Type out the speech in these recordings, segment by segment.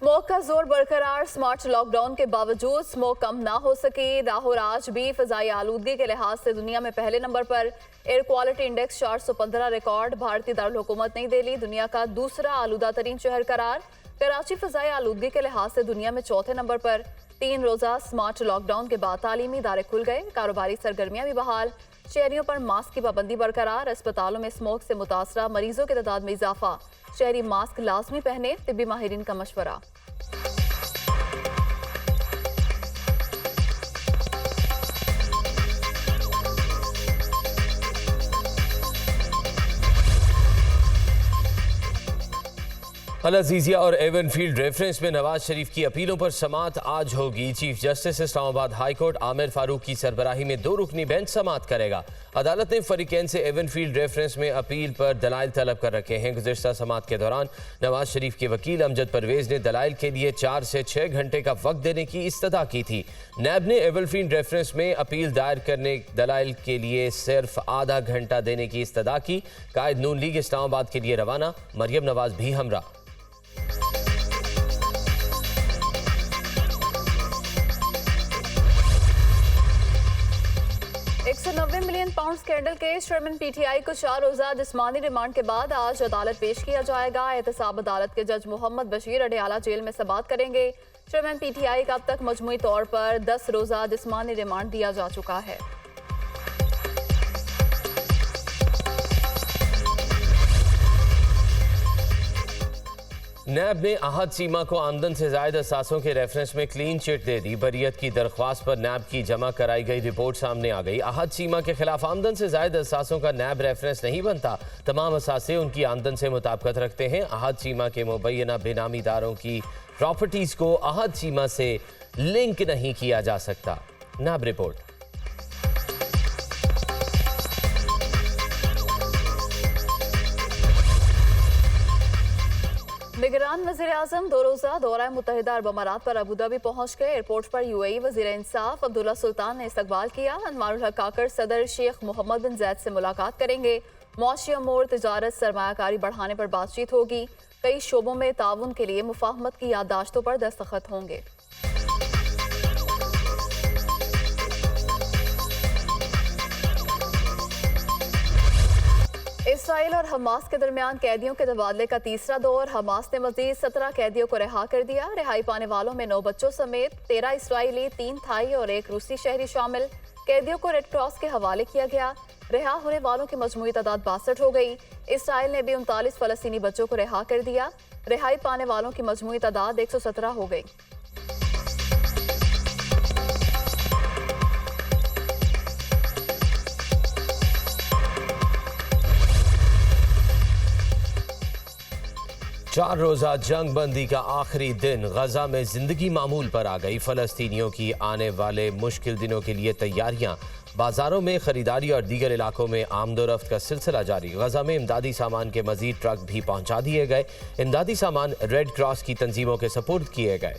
Smoke का जोर बरकरार। स्मार्ट लॉकडाउन के बावजूद स्मोक कम ना हो सके। लाहौर आज भी फिजाई आलूदगी के लिहाज से दुनिया में पहले नंबर पर। Air quality index 415 record. भारतीय दारुल हुकूमत नई दिल्ली दुनिया का दूसरा आलूदा तरीन शहर करार। कराची फिजाई आलूदगी के लिहाज से दुनिया में चौथे नंबर पर। 3 रोजा स्मार्ट लॉकडाउन के बाद तालीमी इदारे खुल गए, कारोबारी सरगर्मियां भी बहाल। शहरियों पर मास्क की पाबंदी बरकरार। अस्पतालों में स्मोक से मुतासरा मरीजों की तादाद में इजाफा। शहरी मास्क लाजमी पहने, तिब्बी माहिरीन का मशवरा। अल अजीजिया और एवनफील्ड रेफरेंस में नवाज शरीफ की अपीलों पर समाअत आज होगी। Chief justice Islamabad high court Aamir Farooq की सरबराही में 2 रुकनी बेंच समाअत करेगा। अदालत ने फरीकैन से एवनफील्ड रेफरेंस में अपील पर दलाइल तलब कर रखे हैं। गुज़िश्ता समाअत के दौरान नवाज शरीफ के वकील अमजद परवेज ने दलाइल के लिए 4 से 6 घंटे का वक्त देने की इस्तदा की थी। नैब ने एवनफील्ड रेफरेंस में अपील दायर करने दलाइल के लिए सिर्फ आधा घंटा देने की इस्तदा की। कायद नून लीग इस्लामाबाद के लिए रवाना, मरियम नवाज भी हमरा। 190 million pound scandal case. Chairman PTI को 4 रोजा जिस्मानी रिमांड के बाद आज अदालत पेश किया जाएगा। एहतसाब अदालत के जज मोहम्मद बशीर अडियाला जेल में समाअत करेंगे। चेयरमैन पीटीआई का अब तक मजमूई तौर पर 10 रोजा जिस्मानी रिमांड दिया जा चुका है। नैब ने अहद सीमा को आमदन से जायद असासों के रेफरेंस में क्लीन चिट दे दी। बरियत की दरख्वास्त पर नैब की जमा कराई गई रिपोर्ट सामने आ गई। अहद सीमा के खिलाफ आमदन से जायद असासों का नैब रेफरेंस नहीं बनता। तमाम असासे उनकी आमदन से मुताबिकत रखते हैं। अहद सीमा के मुबैना बेनामीदारों की प्रॉपर्टीज को अहद सीमा से लिंक नहीं किया जा सकता। नैब रिपोर्ट। निगरान वज़ीर आज़म 2 रोज़ा दौरा मुत्तहिदा अरब अमारात पर अबूधाबी पहुंच गए। एयरपोर्ट पर यूएई वज़ीर इंसाफ अब्दुल्ला सुल्तान ने इस्तकबाल किया। अनवारुल हक काकर सदर शेख मोहम्मद बिन ज़ैद से मुलाकात करेंगे। मुआशी अमूर, तिजारत, सरमायाकारी बढ़ाने पर बातचीत होगी। कई शोबों में ताउन के लिए मुफाहमत की याददाश्तों पर दस्तखत होंगे। इसराइल और हमास के दरमियान कैदियों के तबादले का तीसरा दौर। हमास ने मजीद 17 कैदियों को रिहा कर दिया। रिहाई पाने वालों में 9 बच्चों समेत 13 इसराइली, 3 थाई और 1 रूसी शहरी शामिल। कैदियों को रेड क्रॉस के हवाले किया गया। रिहा होने वालों की मजमूई तादाद 62 हो गई। इसराइल ने भी 39 फलस्तीनी बच्चों को रिहा कर दिया। रिहाई पाने वालों की मजमूई तादाद 117 हो गई। चार रोजा जंग बंदी का आखिरी दिन। गजा में जिंदगी मामूल पर आ गई। फलस्तीनियों की आने वाले मुश्किल दिनों के लिए तैयारियां। बाजारों में खरीदारी और दीगर इलाकों में आमदोरफ्त का सिलसिला जारी। गजा में इमदादी सामान के मजीद ट्रक भी पहुंचा दिए गए। इमदादी सामान रेड क्रॉस की तंजीमों के सपुर्द किए गए।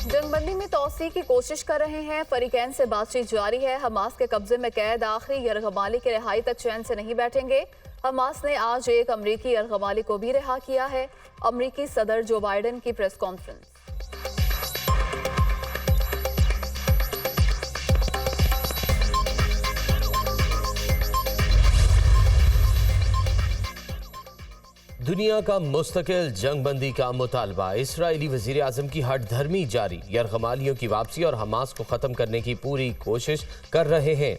जंगबंदी में तौसी की कोशिश कर रहे हैं। फरीकैन से बातचीत जारी है। हमास के कब्जे में कैद आखिरी यरगमाली के रिहाई तक चैन से नहीं बैठेंगे। हमास ने आज एक अमरीकी यरगमाली को भी रिहा किया है। अमरीकी सदर जो बाइडेन की प्रेस कॉन्फ्रेंस। दुनिया का मुस्तकिल जंगबंदी का मुतालबा। इसराइली वज़ीर आज़म की हट धर्मी जारी। यरगमालियों की वापसी और हमास को ख़त्म करने की पूरी कोशिश कर रहे हैं।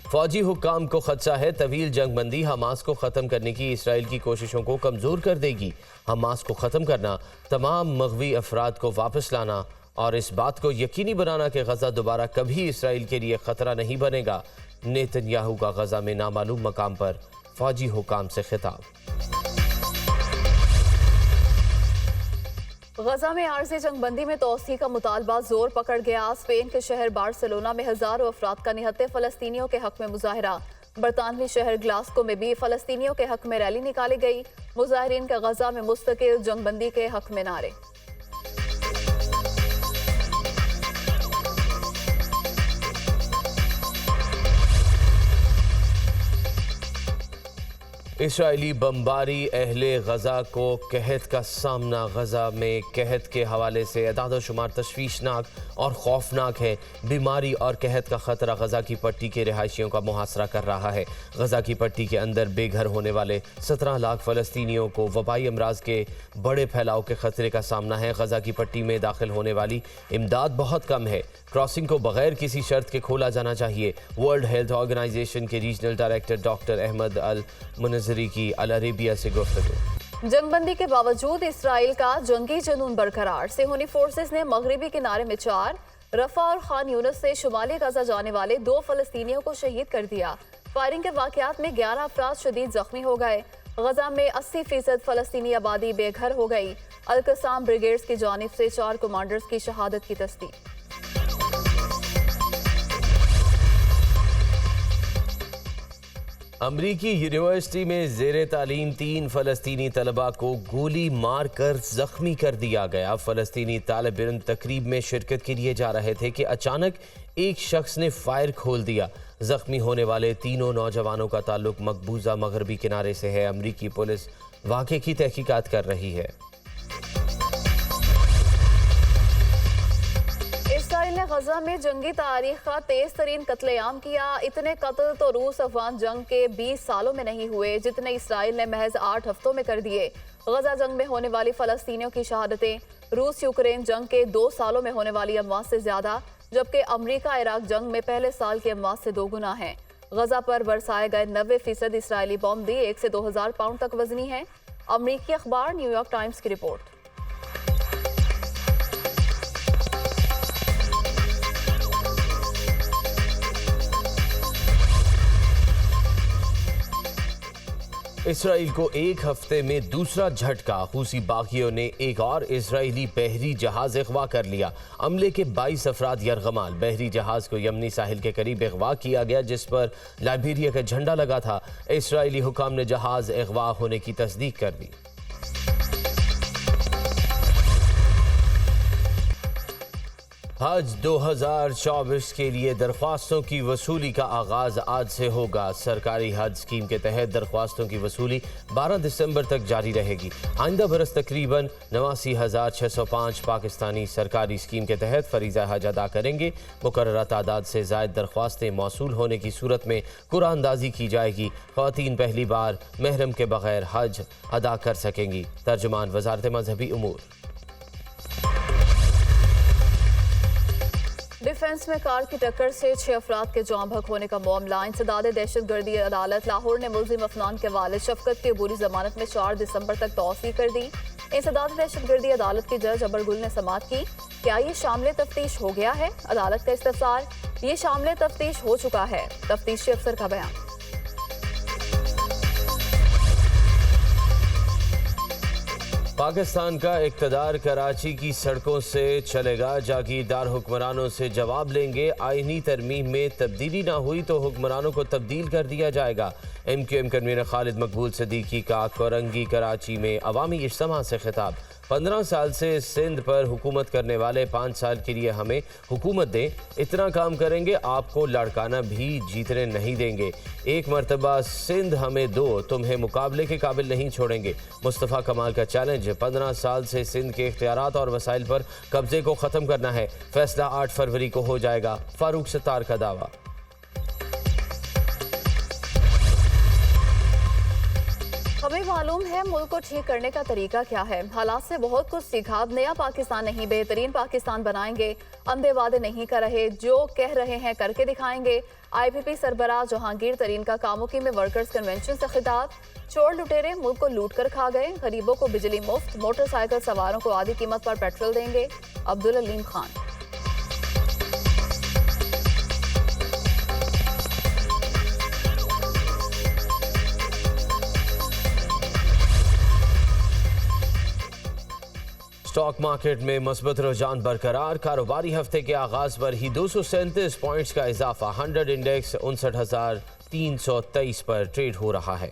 फौजी हुक्काम को खदशा है तवील जंगबंदी हमास को ख़त्म करने की इसराइल की कोशिशों को कमज़ोर कर देगी। हमास को ख़त्म करना, तमाम मग़वी अफराद को वापस लाना और इस बात को यकीनी बनाना कि गज़ा दोबारा कभी इसराइल के लिए ख़तरा नहीं बनेगा। नेतन्याहू का गज़ा में नामालूम मकाम पर फौजी हुक्काम से खिताब। गजा में आर्जी जंगबंदी में तौसी का मुतालबा जोर पकड़ गया। स्पेन के शहर बार्सिलोना में हजारों अफराद का निहत्ते फलस्तीनियों के हक में मुजाहरा। बरतानवी शहर ग्लास्को में भी फलस्तीनियों के हक में रैली निकाली गई। मुजाहिरीन का गजा में मुस्तकिल जंगबंदी के हक में नारे। इसराइली बमबारी अहले गजा को कहत का सामना। गजा में कहत के हवाले से अदाद शुमार तशवीशनाक और खौफनाक है। बीमारी और कहत का खतरा गजा की पट्टी के रिहायशियों का मुहासरा कर रहा है। गजा की पट्टी के अंदर बेघर होने वाले 17 लाख फ़लस्तीनियों को वबाई अमराज के बड़े फैलाव के खतरे का सामना है। गजा की पट्टी में दाखिल होने वाली इमदाद बहुत कम है। क्रॉसिंग को बगैर किसी शर्त के खोला जाना चाहिए। वर्ल्ड हेल्थ ऑर्गेनाइजेशन के रीजनल डायरेक्टर डॉक्टर अहमद अल मुनज़री की अल अरेबिया से गुफ्तगू। जंगबंदी के बावजूद इसराइल का जंगी जुनून बरकरार। सेहूनी फोर्सेस ने मगरबी किनारे में 4, रफा और खान यूनिस से शुमाली गजा जाने वाले 2 फ़लस्तीनियों को शहीद कर दिया। फायरिंग के वाक़यात में 11 अफराद शदीद जख्मी हो गए। गजा में 80% फ़लस्तीनी आबादी बेघर हो गई। अल-कसाम ब्रिगेड्स की जानिब से 4 कमांडर्स की शहादत की तस्दीक। अमरीकी यूनिवर्सिटी में ज़ेरे तालीम 3 फ़लस्तीनी तलबा को गोली मार कर ज़ख्मी कर दिया गया। फ़लस्तीनी तालिब इल्म तकरीब में शिरकत के लिए जा रहे थे कि अचानक एक शख्स ने फायर खोल दिया। ज़ख्मी होने वाले तीनों नौजवानों का ताल्लुक मकबूजा मगरबी किनारे से है। अमरीकी पुलिस वाक़े की तहकीकात कर रही है। इसराइल ने गजा में जंगी तारीख का तेज तरीन कत्लेआम किया। इतने कत्ल तो रूस अफगान जंग के 20 सालों में नहीं हुए जितने इसराइल ने महज 8 हफ्तों में कर दिए। गजा जंग में होने वाली फ़लस्तीनियों की शहादतें रूस यूक्रेन जंग के 2 सालों में होने वाली अमवात से ज्यादा, जबकि अमरीका इराक जंग में पहले साल की अमवात से 2 गुना है। गजा पर बरसाए गए 90% इसराइली बम भी 1 से 2000 पाउंड तक वजनी है। अमरीकी अखबार न्यूयॉर्क टाइम्स की रिपोर्ट। इसराइल को एक हफ्ते में दूसरा झटका। हूसी बागियों ने एक और इसराइली बहरी जहाज अगवा कर लिया। अमले के 22 अफराद यरगमाल। बहरी जहाज को यमनी साहिल के करीब अगवा किया गया जिस पर लाइबेरिया का झंडा लगा था। इसराइली हुकाम ने जहाज अगवा होने की तस्दीक कर दी। हज 2024 के लिए दरख्वास्तों की वसूली का आगाज आज से होगा। सरकारी हज स्कीम के तहत दरख्वास्तों की वसूली 12 दिसंबर तक जारी रहेगी। आइंदा बरस तकरीबन 89,605 पाकिस्तानी सरकारी स्कीम के तहत फरीज़ा हज अदा करेंगे। मुकर्ररा तादाद से ज़ायद दरख्वास्तें मौसूल होने की सूरत में कुरानंदाजी की जाएगी। ख़वातीन पहली बार महरम के बगैर हज अदा कर सकेंगी। तर्जुमान वज़ारत मजहबी उमूर। डिफेंस में कार की टक्कर से 6 अफराद के जाँ बहक होने का मामला। इंसदाद दहशतगर्दी अदालत लाहौर ने मुल्जिम अफनान के वालिद शफकत की अबूरी जमानत में 4 दिसंबर तक तौसी कर दी। इंसदाद दहशतगर्दी अदालत की जज अबरगुल ने समाअत की। क्या ये शामिल तफ्तीश हो गया है? अदालत का इस्तफसार, ये शामिल तफ्तीश हो चुका है। तफ्तीशी अफसर का बयान। पाकिस्तान का इक़्तिदार कराची की सड़कों से चलेगा। जागीरदार हुक्मरानों से जवाब लेंगे। आईनी तरमीम में तब्दीली ना हुई तो हुक्मरानों को तब्दील कर दिया जाएगा। MQM कन्वीनर खालिद मकबूल सदीकी का कोरंगी कराची में अवामी इज्तिमा से खिताब। 15 साल से सिंध पर हुकूमत करने वाले 5 साल के लिए हमें हुकूमत दें, इतना काम करेंगे आपको लड़काना भी जीतने नहीं देंगे। एक मरतबा सिंध हमें दो, तुम्हें मुकाबले के काबिल नहीं छोड़ेंगे। मुस्तफ़ा कमाल का चैलेंज। 15 साल से सिंध के इख्तियारात और वसाइल पर कब्जे को ख़त्म करना है। फैसला 8 फरवरी को हो जाएगा। फारूक सत्तार का दावा। हमें मालूम है मुल्क को ठीक करने का तरीका क्या है। हालात से बहुत कुछ सीखा। अब नया पाकिस्तान नहीं, बेहतरीन पाकिस्तान बनाएंगे। अंधे वादे नहीं कर रहे, जो कह रहे हैं करके दिखाएंगे। IPP सरबराह जहांगीर तरीन का कामुकी में वर्कर्स कन्वेंशन से खिताब। चोर लुटेरे मुल्क को लूट कर खा गए। गरीबों को बिजली मुफ्त, मोटरसाइकिल सवारों को आधी कीमत पर पेट्रोल देंगे। अब्दुल अलीम खान। स्टॉक मार्केट में मस्बत रुझान बरकरार। कारोबारी हफ्ते के आगाज पर ही 237 पॉइंट्स का इजाफा। 100 इंडेक्स 59,323 पर ट्रेड हो रहा है।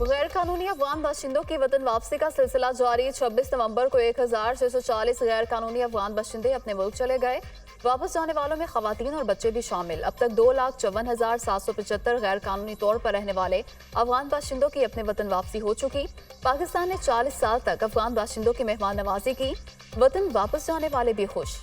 गैर कानूनी अफगान बाशिंदों की वतन वापसी का सिलसिला जारी। 26 नवंबर को 1640 गैर कानूनी अफगान बाशिंदे अपने मुल्क चले गए। वापस जाने वालों में खवातीन और बच्चे भी शामिल। अब तक 2,54,775 गैर कानूनी तौर पर रहने वाले अफगान बाशिंदों की अपने वतन वापसी हो चुकी। पाकिस्तान ने 40 साल तक अफगान बाशिंदों की मेहमान नवाजी की। वतन वापस जाने वाले भी खुश।